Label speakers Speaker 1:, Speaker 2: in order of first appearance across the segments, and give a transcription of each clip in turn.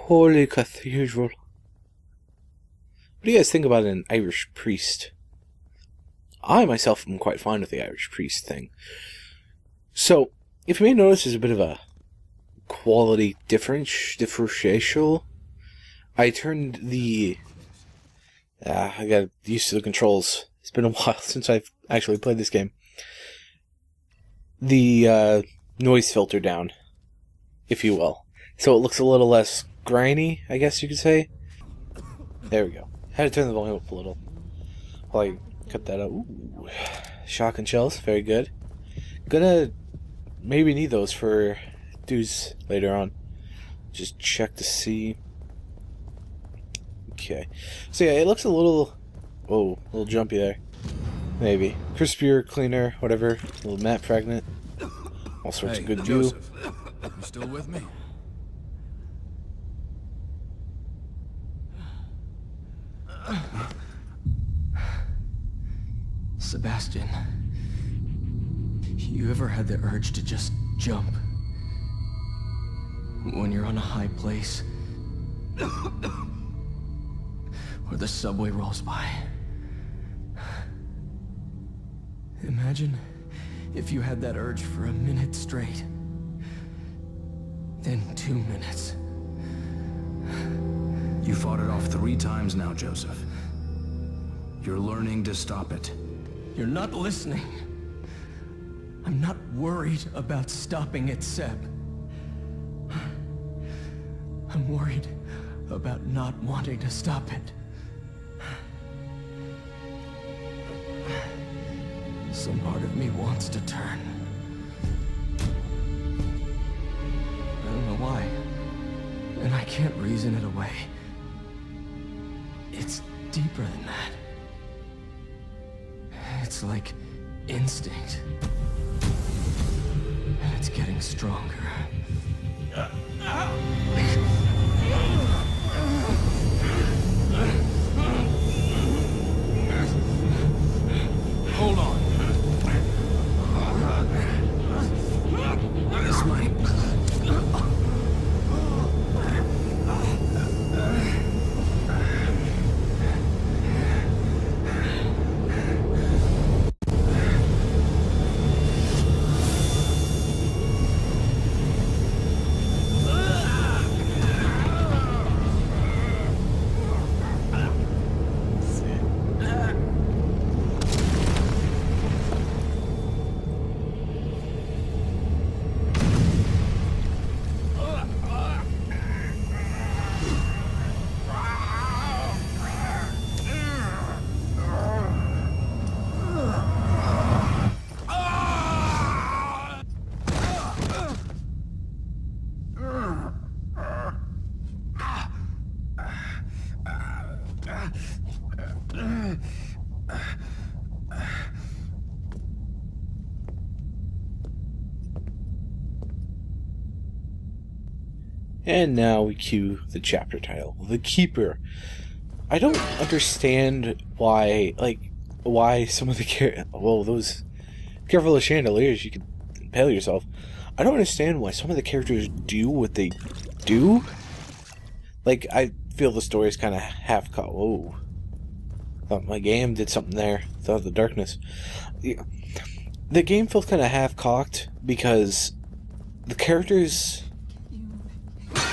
Speaker 1: Holy cathedral. What do you guys think about an Irish priest? I myself am quite fond of the Irish priest thing. So, if you may notice, there's a bit of a quality differential. I turned the... I got used to the controls. It's been a while since I've actually played this game. The noise filter down, if you will. So it looks a little less grimy, I guess you could say. There we go. Had to turn the volume up a little while I cut that out. Ooh. Shotgun shells, very good. Gonna maybe need those for dudes later on. Just check to see. Okay. So yeah, it looks a little... Whoa, a little jumpy there. Maybe. Crispier, cleaner, whatever. A little matte fragment. All sorts of good goo.
Speaker 2: You still with me?
Speaker 3: Sebastian, you ever had the urge to just jump? When you're on a high place? Or the subway rolls by? Imagine if you had that urge for a minute straight. Then 2 minutes.
Speaker 2: You fought it off 3 times now, Joseph. You're learning to stop it.
Speaker 3: You're not listening. I'm not worried about stopping it, Seb. I'm worried about not wanting to stop it. Some part of me wants to turn. I don't know why. And I can't reason it away. It's deeper than that. It's like instinct. And it's getting stronger.
Speaker 2: Hold on. This might...
Speaker 1: And now we cue the chapter title, The Keeper. I don't understand why some of the those careful of chandeliers, you could impale yourself. I don't understand why some of the characters do what they do. Like, I feel the story is kind of half caught. Whoa. Thought my game did something there. Thought of the darkness. Yeah. The game feels kind of half-cocked because the characters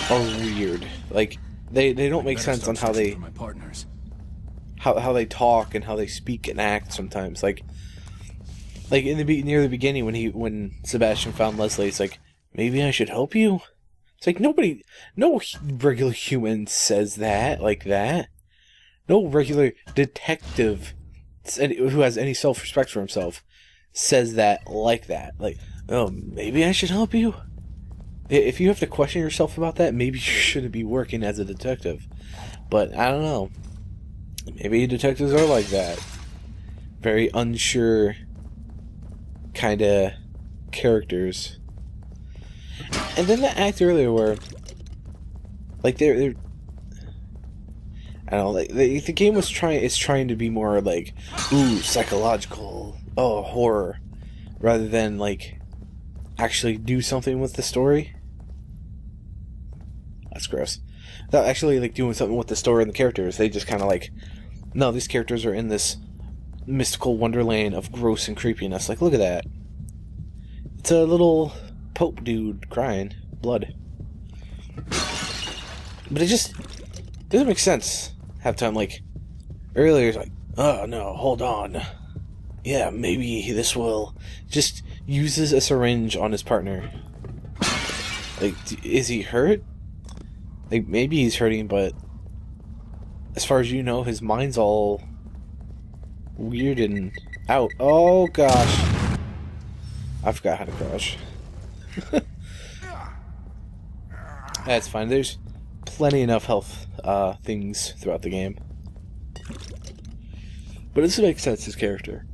Speaker 1: are weird. Like, they don't make sense on how they how they talk and how they speak and act sometimes. Like in near the beginning when Sebastian found Leslie, it's like, maybe I should help you. It's like no regular human says that like that. No regular detective who has any self-respect for himself says that like that. Like, oh, maybe I should help you. If you have to question yourself about that, maybe you shouldn't be working as a detective. But, I don't know. Maybe detectives are like that. Very unsure kind of characters. And then the act earlier where, like, they're I don't know, like, the game is trying to be more like, ooh, psychological, oh, horror, rather than, like, actually do something with the story. That's gross. without actually like doing something with the story and the characters. They just kind of like, no, these characters are in this mystical wonderland of gross and creepiness. Like, look at that. It's a little Pope dude crying blood. But it just doesn't make sense. Half time, like, earlier, it's like, oh no, hold on. Yeah, maybe this will. Just uses a syringe on his partner. Like, is he hurt? Like, maybe he's hurting, but as far as you know, his mind's all weird and out. Oh gosh. I forgot how to crouch. That's fine. There's plenty enough health things throughout the game. But this makes sense, his character.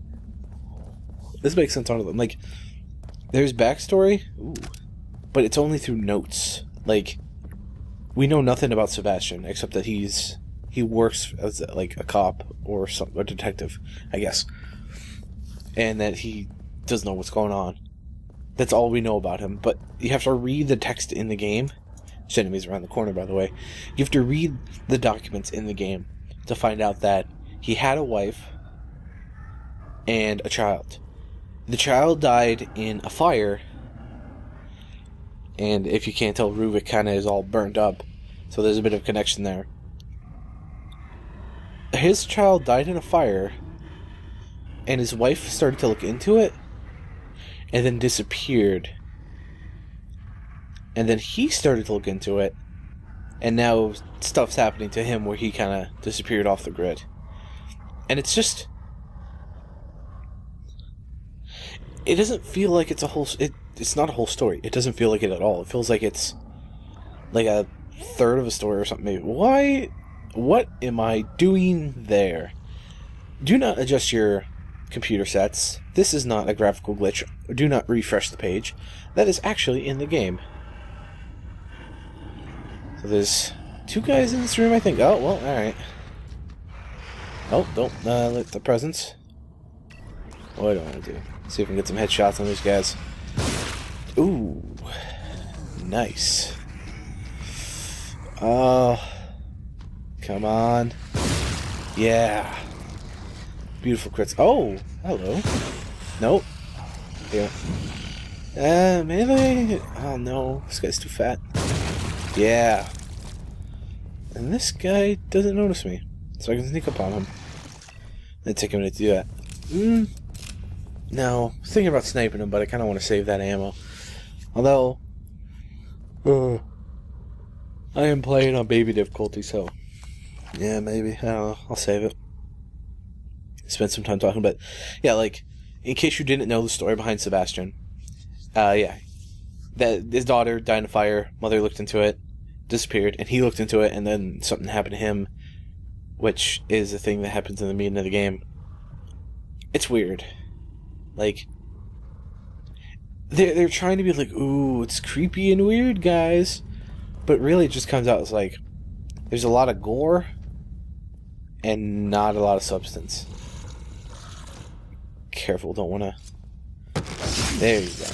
Speaker 1: This makes sense on them. Like, there's backstory, but it's only through notes. Like, we know nothing about Sebastian except that he works as like a cop or a detective, I guess, and that he doesn't know what's going on. That's all we know about him. But you have to read the text in the game. There's enemies around the corner, by the way. You have to read the documents in the game to find out that he had a wife and a child. The child died in a fire, and if you can't tell, Ruvik kind of is all burnt up, so there's a bit of connection there. His child died in a fire, and his wife started to look into it, and then disappeared. And then he started to look into it, and now stuff's happening to him where he kind of disappeared off the grid. And it's just... it doesn't feel like it's a whole... It's not a whole story. It doesn't feel like it at all. It feels like it's like a third of a story or something. Maybe. Why? What am I doing there? Do not adjust your computer sets. This is not a graphical glitch. Do not refresh the page. That is actually in the game. So there's 2 guys in this room, I think. Oh, well, alright. Oh, don't let the presents. What do I want to do? See if we can get some headshots on these guys. Ooh. Nice. Come on. Yeah. Beautiful crits. Oh, hello. Nope. Yeah. Melee? Oh no, this guy's too fat. Yeah. And this guy doesn't notice me, so I can sneak up on him. It'd take a minute to do that. No, I was thinking about sniping him, but I kind of want to save that ammo. Although, I am playing on baby difficulty, so yeah, maybe. I don't know. I'll save it. Spend some time talking about, yeah, like, in case you didn't know the story behind Sebastian, yeah, that his daughter died in a fire, mother looked into it, disappeared, and he looked into it, and then something happened to him, which is a thing that happens in the beginning of the game. It's weird. Like, they're trying to be like, ooh, it's creepy and weird, guys, but really it just comes out as like, there's a lot of gore, and not a lot of substance. Careful, don't want to... There you go.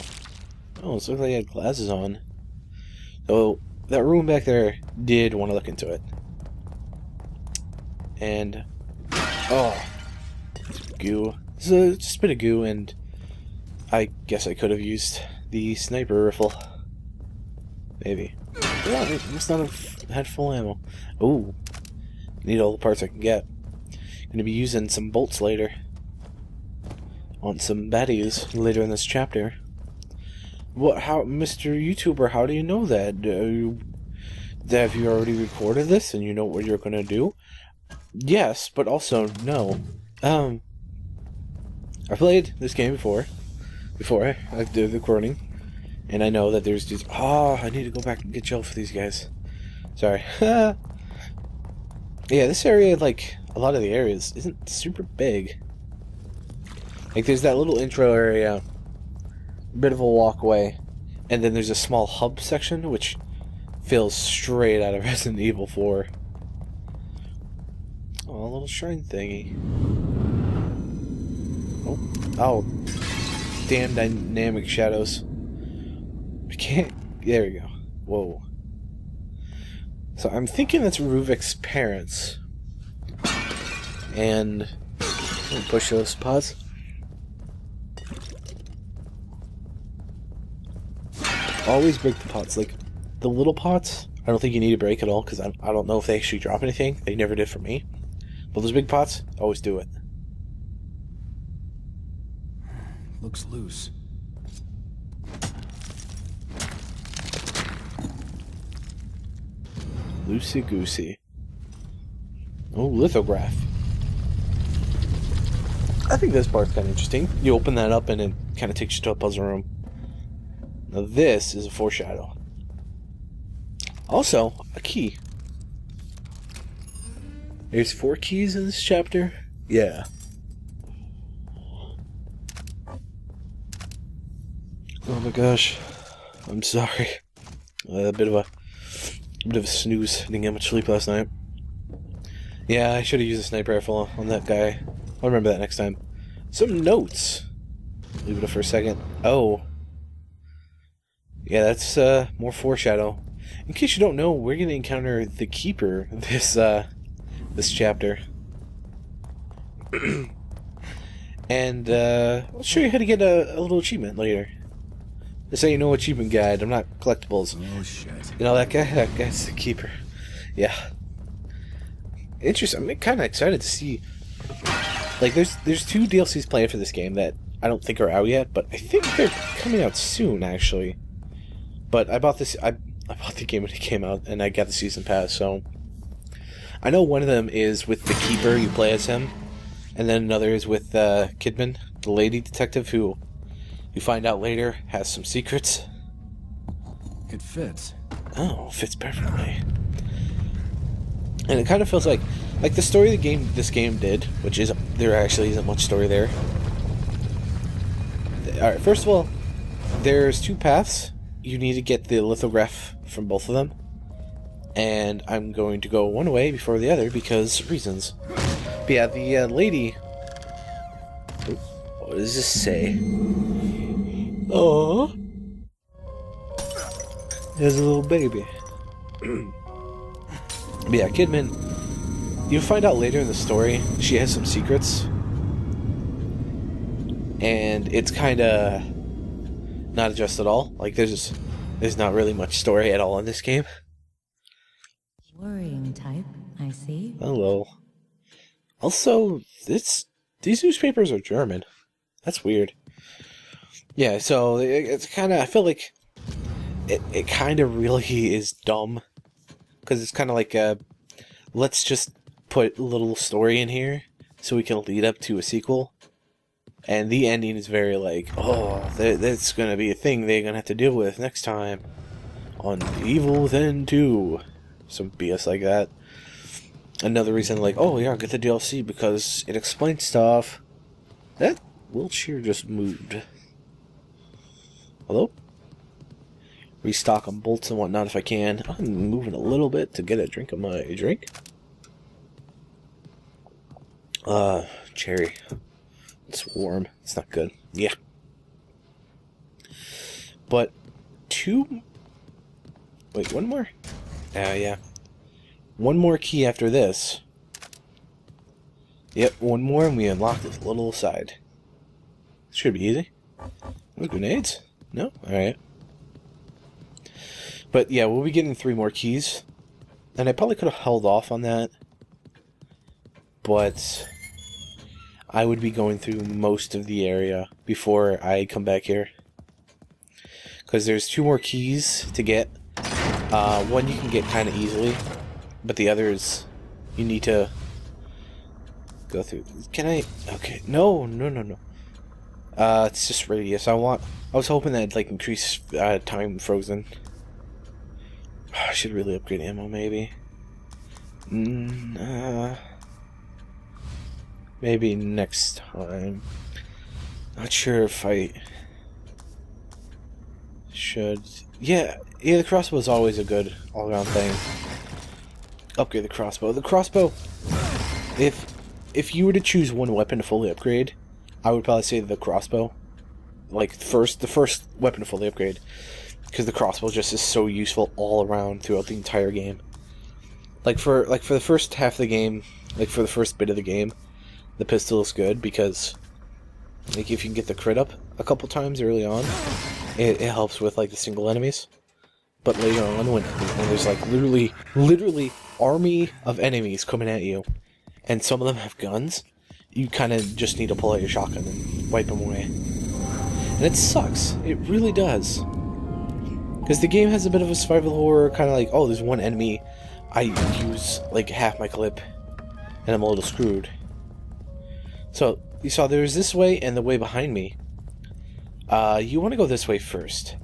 Speaker 1: Oh, it looks like he had glasses on. So, that room back there did want to look into it. And... oh. Goo. So, just a bit of goo, and I guess I could have used the sniper rifle. Maybe. Yeah, I must not have had full ammo. Ooh. Need all the parts I can get. Gonna be using some bolts later. On some baddies later in this chapter. What? How, Mr. YouTuber? How do you know that? Have you already recorded this and you know what you're gonna do? Yes, but also no. I played this game before I did the recording, and I know that there's just... oh, I need to go back and get gel for these guys. Sorry. Yeah, this area, like a lot of the areas, isn't super big. Like, there's that little intro area, bit of a walkway, and then there's a small hub section, which feels straight out of Resident Evil 4. Oh, a little shrine thingy. Oh, damn dynamic shadows. I can't... there we go. Whoa. So I'm thinking that's Ruvik's parents. And we'll push those pots. Always break the pots. Like, the little pots, I don't think you need to break at all, because I don't know if they actually drop anything. They never did for me. But those big pots, always do it.
Speaker 2: Looks loose.
Speaker 1: Loosey-goosey. Oh, lithograph. I think this part's kind of interesting. You open that up and it kind of takes you to a puzzle room. Now this is a foreshadow. Also, a key. There's 4 keys in this chapter? Yeah. Oh my gosh. I'm sorry. A bit of a snooze. Didn't get much sleep last night. Yeah, I should have used a sniper rifle on that guy. I'll remember that next time. Some notes. Leave it up for a second. Oh. Yeah, that's more foreshadow. In case you don't know, we're gonna encounter the Keeper this chapter. And I'll show you how to get a little achievement later. This ain't no achievement guide. I'm not collectibles.
Speaker 2: Oh shit.
Speaker 1: You know that guy? That guy's the Keeper. Yeah. Interesting. I'm kind of excited to see. Like, there's 2 DLCs planned for this game that I don't think are out yet, but I think they're coming out soon, actually. But I bought I bought the game when it came out, and I got the season pass. So I know one of them is with the Keeper. You play as him, and then another is with Kidman, the lady detective, who you find out later has some secrets.
Speaker 2: It fits.
Speaker 1: Oh, fits perfectly. And it kind of feels like the story of the game this game did, which is there actually isn't much story there. Alright, first of all, there's 2 paths. You need to get the lithograph from both of them. And I'm going to go one way before the other because reasons. But yeah, the lady... What does this say? Oh, there's a little baby. But yeah, Kidman, you find out later in the story she has some secrets, and it's kind of not addressed at all. Like there's not really much story at all in this game.
Speaker 4: Worrying type, I see.
Speaker 1: Hello. Also, these newspapers are German. That's weird. Yeah, so it's kind of, I feel like it kind of really is dumb. Because it's kind of like, let's just put a little story in here so we can lead up to a sequel. And the ending is very like, oh, that's going to be a thing they're going to have to deal with next time on Evil Within 2. Some BS like that. Another reason, like, oh yeah, get the DLC because it explains stuff. That wheelchair just moved. Hello? Restock on bolts and whatnot if I can. I'm moving a little bit to get a drink of my drink. Cherry. It's warm. It's not good. Yeah. But wait, one more? Yeah. One more key after this. Yep, one more and we unlock this little side. Should be easy. Those grenades? No? Alright. But yeah, we'll be getting 3 more keys. And I probably could have held off on that. But I would be going through most of the area before I come back here. Because there's 2 more keys to get. One you can get kind of easily. But the others, you need to go through. Can I? Okay. No. It's just radius. I was hoping that it'd, like, increase time frozen. I should really upgrade ammo, maybe. Maybe next time. Not sure if I should. Yeah, the crossbow is always a good all-around thing. Upgrade the crossbow. The crossbow, if you were to choose one weapon to fully upgrade, I would probably say the crossbow. Like, the first weapon to fully upgrade. Because the crossbow just is so useful all around throughout the entire game. for the first half of the game, like for the first bit of the game, the pistol is good because like if you can get the crit up a couple times early on, it helps with like the single enemies. But later on, when there's like literally army of enemies coming at you, and some of them have guns, you kind of just need to pull out your shotgun and wipe them away. And it sucks. It really does. Because the game has a bit of a survival horror, kind of like, oh, there's one enemy, I use like half my clip, and I'm a little screwed. So, you saw there's this way and the way behind me. You want to go this way first.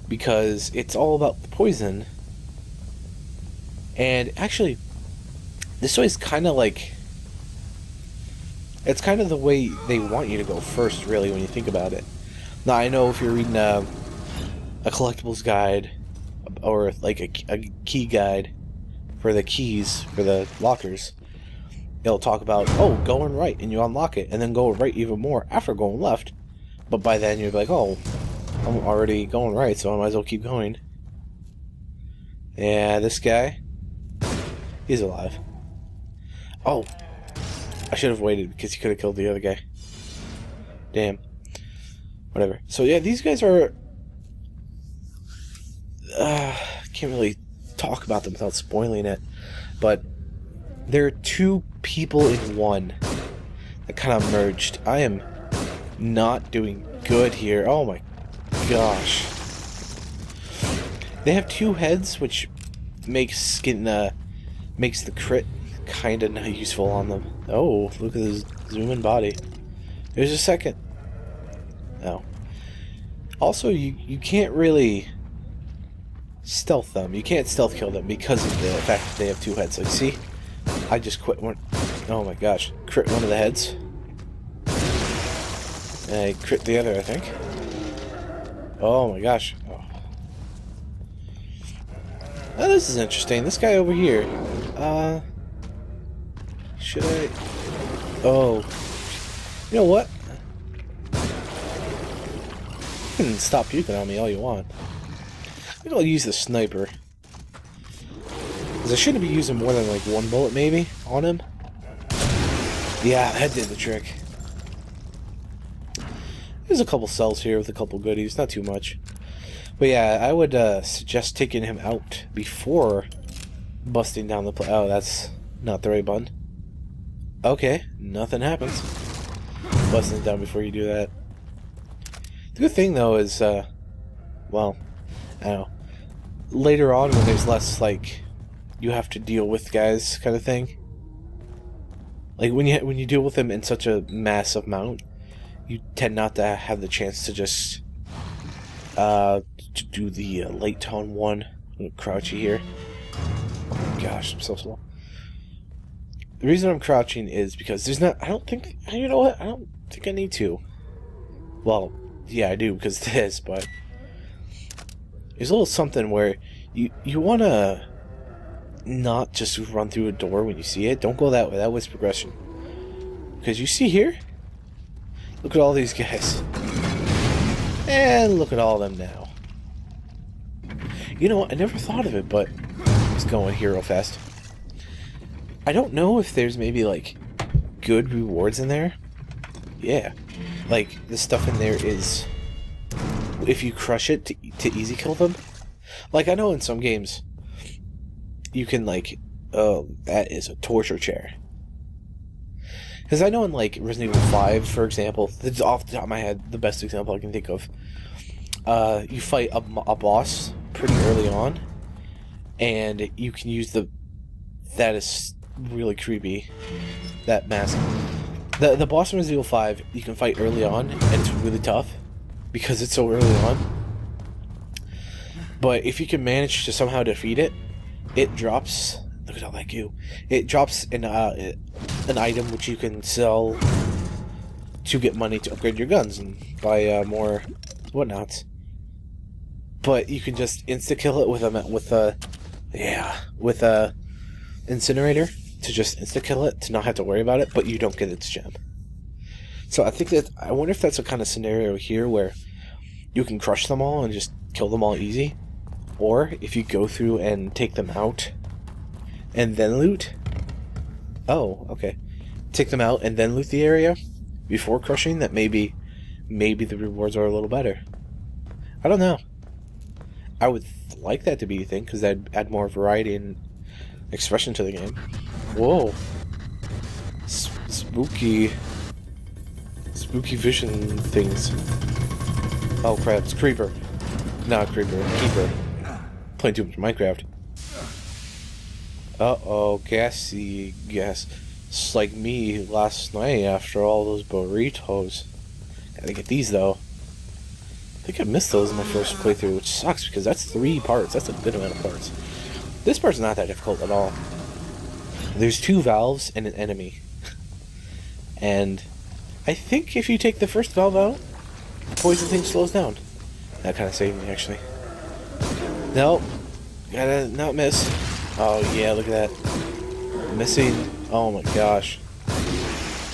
Speaker 1: Because it's all about the poison. And actually, this way is kind of like... It's kind of the way they want you to go first, really, when you think about it. Now, I know if you're reading a collectibles guide, or like a key guide for the keys, for the lockers, it'll talk about, oh, going right, and you unlock it, and then go right even more after going left. But by then, you're like, oh, I'm already going right, so I might as well keep going. Yeah, this guy, he's alive. Oh, I should have waited because he could have killed the other guy. Damn. Whatever. So yeah, these guys are... can't really talk about them without spoiling it. But they're two people in one that kind of merged. I am not doing good here. Oh my gosh. They have two heads, which makes makes the crit kind of not useful on them. Oh, look at this zoom-in body. There's a second. Oh. Also, you can't really stealth them. You can't stealth kill them because of the fact that they have two heads. Like, see? I just quit one. Oh my gosh. Crit one of the heads. And I crit the other, I think. Oh my gosh. Oh. Oh, this is interesting. This guy over here. Should I... Oh. You know what? You can stop puking on me all you want. I think I'll use the sniper. Because I shouldn't be using more than like one bullet maybe on him. Yeah, that did the trick. There's a couple cells here with a couple goodies, not too much. But yeah, I would suggest taking him out before busting down the oh, that's not the right button. Okay, nothing happens. Busting it down before you do that. The good thing though is, well, I don't know. Later on when there's less, like, you have to deal with guys kind of thing. Like when you deal with them in such a massive amount, you tend not to have the chance to just to do the late tone one. I'm crouchy here. Oh gosh, I'm so slow. The reason I'm crouching is because there's not... I don't think... You know what? I don't think I need to. Well, yeah, I do because of this, but... There's a little something where you want to not just run through a door when you see it. Don't go that way. That was progression. Because you see here? Look at all these guys. And look at all of them now. You know what? I never thought of it, but... Let's go in here real fast. I don't know if there's maybe, like, good rewards in there. Yeah. Like, the stuff in there is... If you crush it to easy kill them. Like, I know in some games, you can, like... Oh, that is a torture chair. Because I know in, like, Resident Evil 5, for example, this is off the top of my head the best example I can think of. You fight a boss pretty early on, and you can use the... That is really creepy. That mask. The boss in Resident Evil 5, you can fight early on, and it's really tough, because it's so early on. But if you can manage to somehow defeat it, it drops... Look at all that goo. It drops an item which you can sell to get money to upgrade your guns and buy more whatnots. But you can just insta-kill it with a incinerator to just insta-kill it, to not have to worry about it, but you don't get its gem. So I think that... I wonder if that's a kind of scenario here where you can crush them all and just kill them all easy. Or if you go through and take them out and then loot? Oh, okay. Take them out and then loot the area before crushing? That maybe the rewards are a little better. I don't know. I would like that to be a thing, because that'd add more variety and expression to the game. Whoa. Spooky vision things. Oh crap, it's Creeper. Not Creeper, Keeper. Playing too much Minecraft. Uh-oh, gassy gas. It's like me last night after all those burritos. Gotta get these though. I think I missed those in my first playthrough, which sucks because that's 3 parts. That's a good amount of parts. This part's not that difficult at all. There's 2 valves and an enemy. And I think if you take the first valve out, the poison thing slows down. That kind of saved me, actually. Nope. Gotta not miss. Oh, yeah, look at that. Missing. Oh my gosh.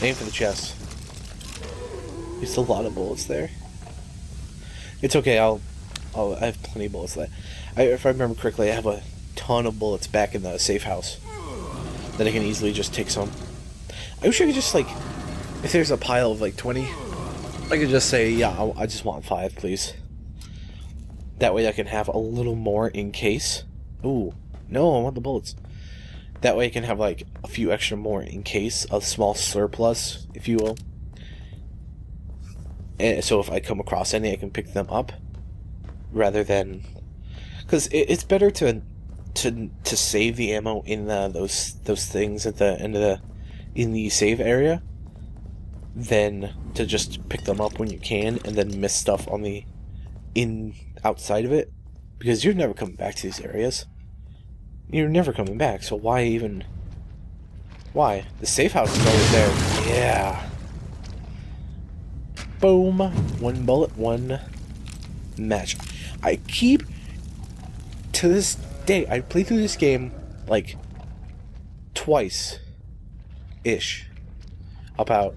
Speaker 1: Aim for the chest. There's a lot of bullets there. It's okay, I have plenty of bullets left. If I remember correctly, I have a ton of bullets back in the safe house that I can easily just take some. I wish I could just, like, if there's a pile of, like, 20, I could just say, yeah, I just want 5, please. That way I can have a little more in case. Ooh, no, I want the bullets. That way I can have, like, a few extra more in case, a small surplus, if you will. And so if I come across any, I can pick them up, rather than, because it's better to save the ammo in those things at the end of in the save area, than to just pick them up when you can and then miss stuff on the outside of it, because you're never coming back to these areas. You're never coming back, so why even? Why? The safe house is always there. Yeah. Boom. 1 bullet, 1 match. I keep, to this day, I played through this game, like, twice-ish, about,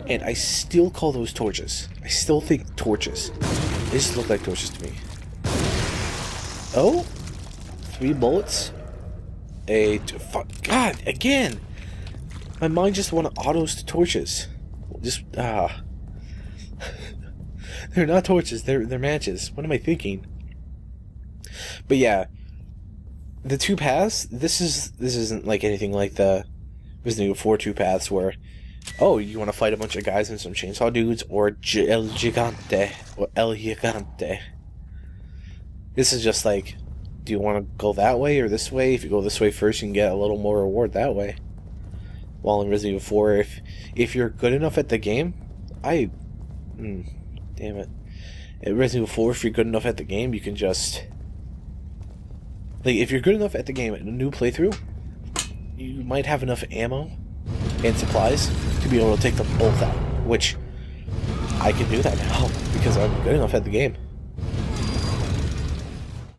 Speaker 1: and I still call those torches. I still think torches. They just look like torches to me. Oh? 3 bullets? God, again! My mind just wanted autos to torches. Just, They're not torches, they're matches. What am I thinking? But yeah, the 2 paths, this isn't like anything like the Resident Evil 4 2 paths where, oh, you want to fight a bunch of guys and some chainsaw dudes, or El Gigante, or El Gigante. This is just like, do you want to go that way or this way? If you go this way first, you can get a little more reward that way. While in Resident Evil 4, if you're good enough at the game, damn it. At Resident Evil 4, if you're good enough at the game, you can just, like, if you're good enough at the game at a new playthrough, you might have enough ammo and supplies to be able to take them both out, which I can do that now because I'm good enough at the game.